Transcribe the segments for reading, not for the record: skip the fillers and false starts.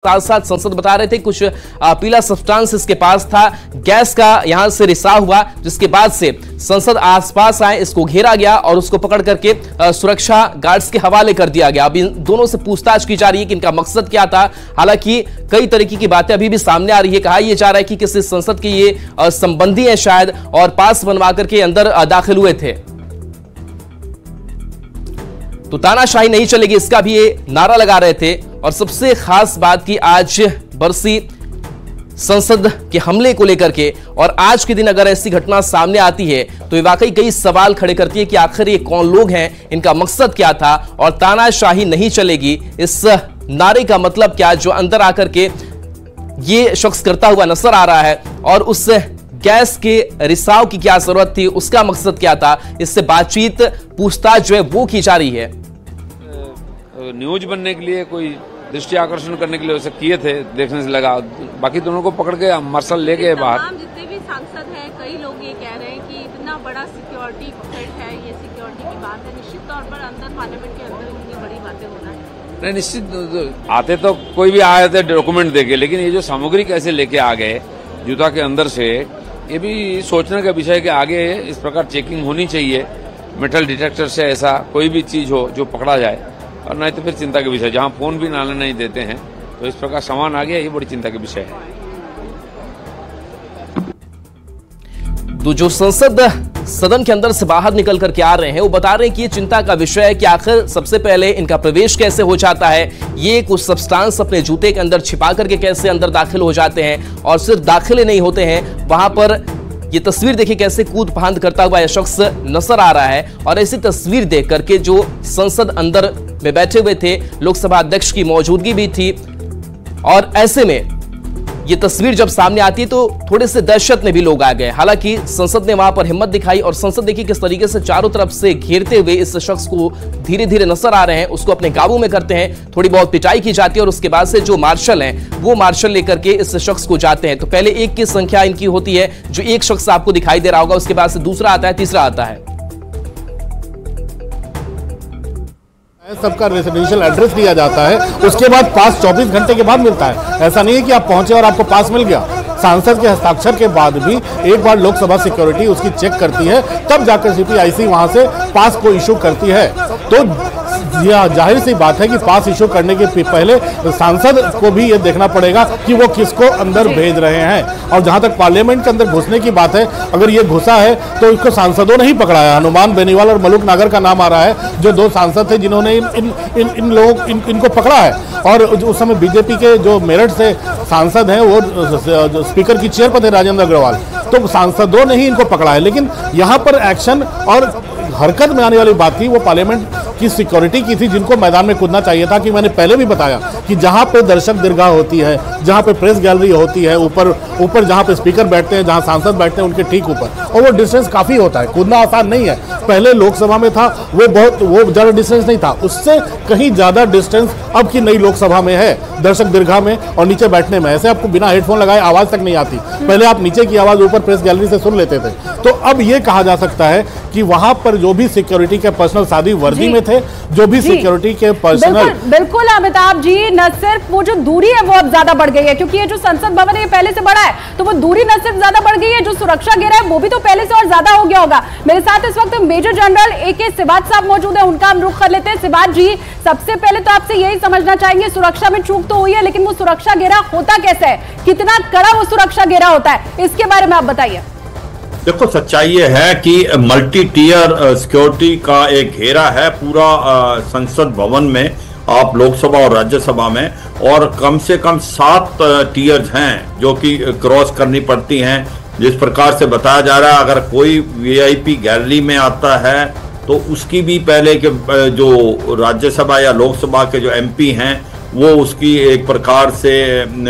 साथ साथ संसद बता रहे थे कुछ पीला सब्सटेंस इसके पास था, गैस का यहां से रिसाव हुआ, जिसके बाद से संसद आसपास आए, इसको घेरा गया और उसको पकड़ करके सुरक्षा गार्ड्स के हवाले कर दिया गया। अब इन दोनों से पूछताछ की जा रही है कि इनका मकसद क्या था। हालांकि कई तरीके की बातें अभी भी सामने आ रही है। कहा यह जा रहा है कि किसी संसद के ये संबंधी है शायद, और पास बनवा करके अंदर दाखिल हुए थे। तो तानाशाही नहीं चलेगी, इसका भी ये नारा लगा रहे थे। और सबसे खास बात की आज बरसी संसद के हमले को लेकर के, और आज के दिन अगर ऐसी घटना सामने आती है तो ये वाकई कई सवाल खड़े करती है कि आखिर ये कौन लोग हैं, इनका मकसद क्या था, और तानाशाही नहीं चलेगी इस नारे का मतलब क्या जो अंदर आकर के ये शख्स करता हुआ नजर आ रहा है, और उस गैस के रिसाव की क्या जरूरत थी, उसका मकसद क्या था, इससे बातचीत पूछताछ जो है वो की जा रही है। न्यूज बनने के लिए, कोई दृष्टि आकर्षण करने के लिए उसे किए थे, देखने से लगा। बाकी दोनों को पकड़ के मार्शल ले गए बाहर। जितने भी सांसद हैं, कई लोग ये कह रहे हैं कि इतना बड़ा सिक्योरिटी थ्रेट है, ये सिक्योरिटी की बात है, निश्चित तौर पर अंदर पार्लियामेंट के अंदर इतनी बड़ी बातें होना है। नहीं, निश्चित आते तो कोई भी आए थे डॉक्यूमेंट देके, लेकिन ये जो सामग्री कैसे लेके आ गए जूता के अंदर से, ये भी सोचने का विषय है कि आगे इस प्रकार चेकिंग होनी चाहिए। मेटल डिटेक्टर से ऐसा कोई भी चीज हो जो पकड़ा जाए, और नहीं तो फिर चिंता के विषय, जहां फोन भी नाले नहीं देते हैं तो इस प्रकार सामान आ गया, ये बड़ी चिंता का विषय है। तो जो संसद सदन के अंदर से बाहर निकल करके आ रहे हैं वो बता रहे हैं कि ये चिंता का विषय है कि आखिर सबसे पहले इनका प्रवेश कैसे हो जाता है, ये कुछ सब्सटेंस अपने जूते के अंदर छिपा करके कैसे अंदर दाखिल हो जाते हैं, और सिर्फ दाखिल नहीं होते हैं, वहां पर ये तस्वीर देखिए कैसे कूद फांद करता हुआ यह शख्स नजर आ रहा है। और ऐसी तस्वीर देख करके जो संसद अंदर में बैठे हुए थे, लोकसभा अध्यक्ष की मौजूदगी भी थी, और ऐसे में ये तस्वीर जब सामने आती है तो थोड़े से दहशत में भी लोग आ गए। हालांकि संसद ने वहां पर हिम्मत दिखाई, और संसद देखिए किस तरीके से चारों तरफ से घेरते हुए इस शख्स को धीरे धीरे नजर आ रहे हैं, उसको अपने काबू में करते हैं। थोड़ी बहुत पिटाई की जाती है और उसके बाद से जो मार्शल हैं वो मार्शल लेकर के इस शख्स को जाते हैं। तो पहले एक की संख्या इनकी होती है, जो एक शख्स आपको दिखाई दे रहा होगा, उसके बाद से दूसरा आता है, तीसरा आता है। सबका रेसिडेंशियल एड्रेस दिया जाता है, उसके बाद पास 24 घंटे के बाद मिलता है। ऐसा नहीं है कि आप पहुंचे और आपको पास मिल गया। सांसद के हस्ताक्षर के बाद भी एक बार लोकसभा सिक्योरिटी उसकी चेक करती है, तब जाकर सीपीआईसी वहां से पास को इशू करती है। तो यह जाहिर सी बात है कि पास इशू करने के पहले सांसद को भी यह देखना पड़ेगा कि वो किसको अंदर भेज रहे हैं। और जहां तक पार्लियामेंट के अंदर घुसने की बात है, अगर ये घुसा है तो इसको सांसदों ने ही पकड़ा है। हनुमान बेनीवाल और मलूक नागर का नाम आ रहा है, जो दो सांसद थे जिन्होंने इनको पकड़ा है। और उस समय बीजेपी के जो मेरठ से सांसद हैं, वो स्पीकर की चेयर पर थे, राजेंद्र अग्रवाल, तो सांसदों ने ही इनको पकड़ा है। लेकिन यहाँ पर एक्शन और हरकत में आने वाली बात थी वो पार्लियामेंट की सिक्योरिटी की थी, जिनको मैदान में कूदना चाहिए था। कि मैंने पहले भी बताया कि जहां पे दर्शक दीर्घा होती है, जहां पे प्रेस गैलरी होती है, ऊपर जहां पे स्पीकर बैठते हैं, जहां सांसद बैठते हैं, उनके ठीक ऊपर, और वो डिस्टेंस काफी होता है, कूदना आसान नहीं है। पहले लोकसभा में था वो ज्यादा डिस्टेंस नहीं था, उससे कहीं ज्यादा डिस्टेंस अब की नई लोकसभा में है, दर्शक दीर्घा में और नीचे बैठने में। ऐसे आपको बिना हेडफोन लगाए आवाज तक नहीं आती। पहले आप नीचे की आवाज ऊपर प्रेस गैलरी से सुन लेते थे। तो अब ये कहा जा सकता है कि वहां पर जो भी सिक्योरिटी के पर्सनल सादी वर्दी में थे, जो भी सिक्योरिटी के पर्सनल, बिल्कुल अमिताभ जी, न सिर्फ वो जो दूरी है वो अब ज्यादा बढ़ गई है, क्योंकि ये जो संसद भवन है ये पहले से बड़ा है, तो वो दूरी न सिर्फ ज्यादा बढ़ गई है, जो सुरक्षा घेरा है वो भी तो पहले से और ज्यादा हो गया होगा। मेरे साथ इस वक्त मेजर जनरल AK सिबाज साहब मौजूद है, उनका हम रुख कर लेते हैं। सिबाज जी, सबसे पहले तो आपसे यही समझना चाहेंगे, सुरक्षा में चूक तो हुई है, लेकिन वो सुरक्षा घेरा होता कैसे है, कितना कड़ा वो सुरक्षा घेरा होता है, इसके बारे में आप बताइए। देखो, सच्चाई ये है कि मल्टी टीयर सिक्योरिटी का एक घेरा है पूरा संसद भवन में, आप लोकसभा और राज्यसभा में, और कम से कम 7 टीयर्स हैं जो कि क्रॉस करनी पड़ती हैं। जिस प्रकार से बताया जा रहा है, अगर कोई VIP गैलरी में आता है तो उसकी भी पहले के जो राज्यसभा या लोकसभा के जो MP हैं वो उसकी एक प्रकार से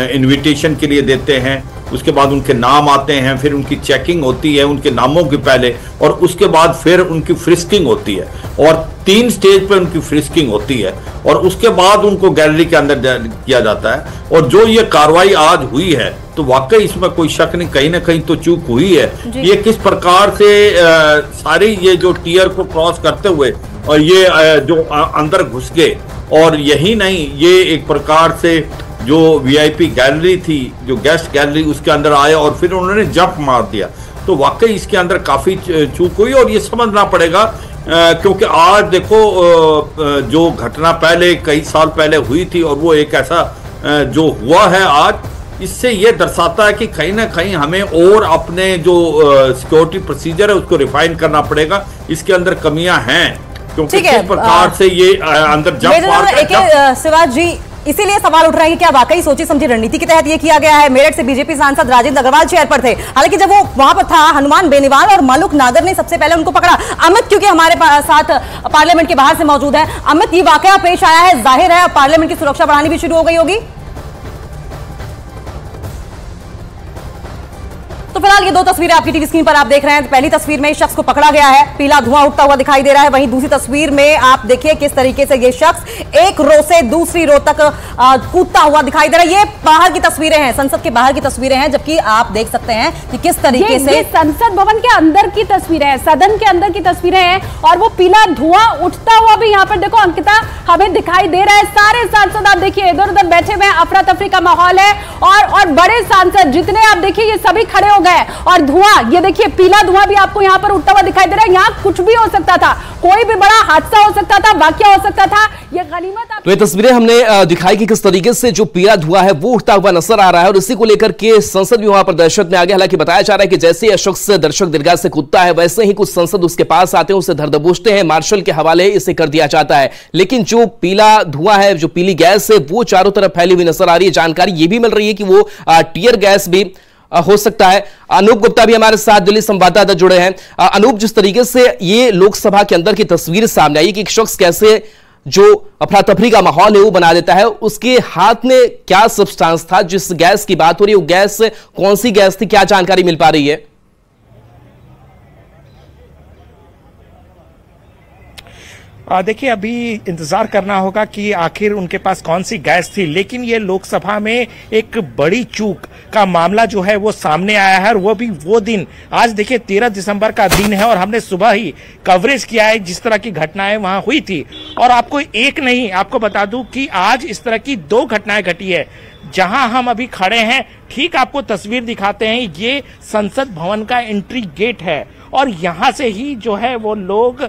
इनविटेशन के लिए देते हैं। उसके बाद उनके नाम आते हैं, फिर उनकी चेकिंग होती है उनके नामों के पहले, और उसके बाद फिर उनकी फ्रिस्किंग होती है, और 3 स्टेज पर उनकी फ्रिस्किंग होती है, और उसके बाद उनको गैलरी के अंदर किया जाता है। और जो ये कार्रवाई आज हुई है, तो वाकई इसमें कोई शक नहीं, कहीं ना कहीं तो चूक हुई है। ये किस प्रकार से सारी ये जो टीयर को क्रॉस करते हुए और ये जो अंदर घुस गए, और यही नहीं, ये एक प्रकार से जो वीआईपी गैलरी थी, जो गेस्ट गैलरी, उसके अंदर आए और फिर उन्होंने जंप मार दिया। तो वाकई इसके अंदर काफी चूक हुई और ये समझना पड़ेगा, क्योंकि आज देखो जो घटना पहले कई साल पहले हुई थी और वो एक ऐसा जो हुआ है आज, इससे ये दर्शाता है कि कहीं ना कहीं हमें और अपने जो सिक्योरिटी प्रोसीजर है उसको रिफाइन करना पड़ेगा। इसके अंदर कमियां हैं, क्योंकि किस प्रकार से ये अंदर जंप शिवाज जी, इसीलिए सवाल उठ रहा है कि क्या वाकई सोची समझी रणनीति के तहत ये किया गया है। मेरठ से बीजेपी सांसद राजेंद्र अग्रवाल चेयर पर थे, हालांकि जब वो वहां पर था, हनुमान बेनीवाल और मालूक नागर ने सबसे पहले उनको पकड़ा। अमित क्योंकि हमारे साथ पार्लियामेंट के बाहर से मौजूद है, अमित ये वाकया पेश आया है, जाहिर है पार्लियामेंट की सुरक्षा बढ़ानी भी शुरू हो गई होगी। तो फिलहाल ये दो तस्वीरें आपकी टीवी स्क्रीन पर आप देख रहे हैं। पहली तस्वीर में इस शख्स को पकड़ा गया है, पीला धुआं उठता हुआ दिखाई दे रहा है। वहीं दूसरी तस्वीर में आप देखिए किस तरीके से ये शख्स एक रो से दूसरी रो तक कूदता हुआ दिखाई दे रहा है। ये बाहर की तस्वीरें हैं, संसद के बाहर की तस्वीरें हैं, जबकि आप देख सकते हैं कि किस तरीके से संसद भवन के अंदर की तस्वीरें हैं, सदन के अंदर की तस्वीरें हैं, और वो पीला धुआं उठता हुआ भी यहाँ पर देखो अंकिता हमें दिखाई दे रहा है। सारे सांसद आप देखिए इधर उधर बैठे हुए हैं, अफरा तफरी का माहौल है, और बड़े सांसद जितने आप देखिए ये सभी खड़े हो गए, और धुआं ये देखिए पीला धुआं भी आपको यहाँ पर उठता हुआ दिखाई दे रहा है। यहाँ कुछ भी हो सकता था, कोई भी बड़ा हादसा हो सकता था, वाकया हो सकता था, ये गनीमत। तो ये तस्वीरें हमने दिखाई कि किस तरीके से जो पीला धुआं है वो उठता हुआ नजर आ रहा है, और इसी को लेकर के संसद भी वहां पर दहशत में आ गया। हालांकि बताया जा रहा है कि जैसे यह शख्स दर्शक दीर्घा से कूदता है, वैसे ही कुछ संसद उसके पास आते हैं, उसे धर दबोचते हैं, मार्शल के हवाले इसे कर दिया जाता है। लेकिन जो पीला धुआं है, जो पीली गैस है, वो चारों तरफ फैली हुई नजर आ रही है। जानकारी ये भी मिल रही है कि वो टीयर गैस भी हो सकता है। अनूप गुप्ता भी हमारे साथ दिल्ली संवाददाता जुड़े हैं। अनूप, जिस तरीके से ये लोकसभा के अंदर की तस्वीर सामने आई कि एक शख्स कैसे जो अफरा तफरी का माहौल है वो बना देता है, उसके हाथ में क्या सब्सटेंस था, जिस गैस की बात हो रही है वो गैस कौन सी गैस थी, क्या जानकारी मिल पा रही है? देखिए, अभी इंतजार करना होगा कि आखिर उनके पास कौन सी गैस थी, लेकिन ये लोकसभा में एक बड़ी चूक का मामला जो है वो सामने आया है, और वो भी वो दिन, आज देखिए 13 दिसंबर का दिन है, और हमने सुबह ही कवरेज किया है जिस तरह की घटनाएं वहां हुई थी। और आपको एक नहीं, आपको बता दूं कि आज इस तरह की 2 घटनाएं घटी है। जहां हम अभी खड़े हैं, ठीक आपको तस्वीर दिखाते हैं, ये संसद भवन का एंट्री गेट है, और यहां से ही जो है वो लोग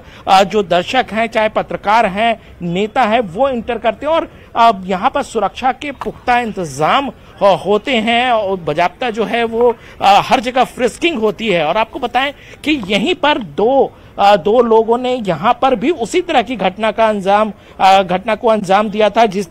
जो दर्शक हैं, चाहे पत्रकार हैं, नेता है, वो इंटर करते हैं, और यहां पर सुरक्षा के पुख्ता इंतजाम होते हैं, और बाजाब्ता जो है वो हर जगह फ्रिस्किंग होती है। और आपको बताएं कि यहीं पर दो लोगों ने यहां पर भी उसी तरह की घटना को अंजाम दिया था, जिस तरह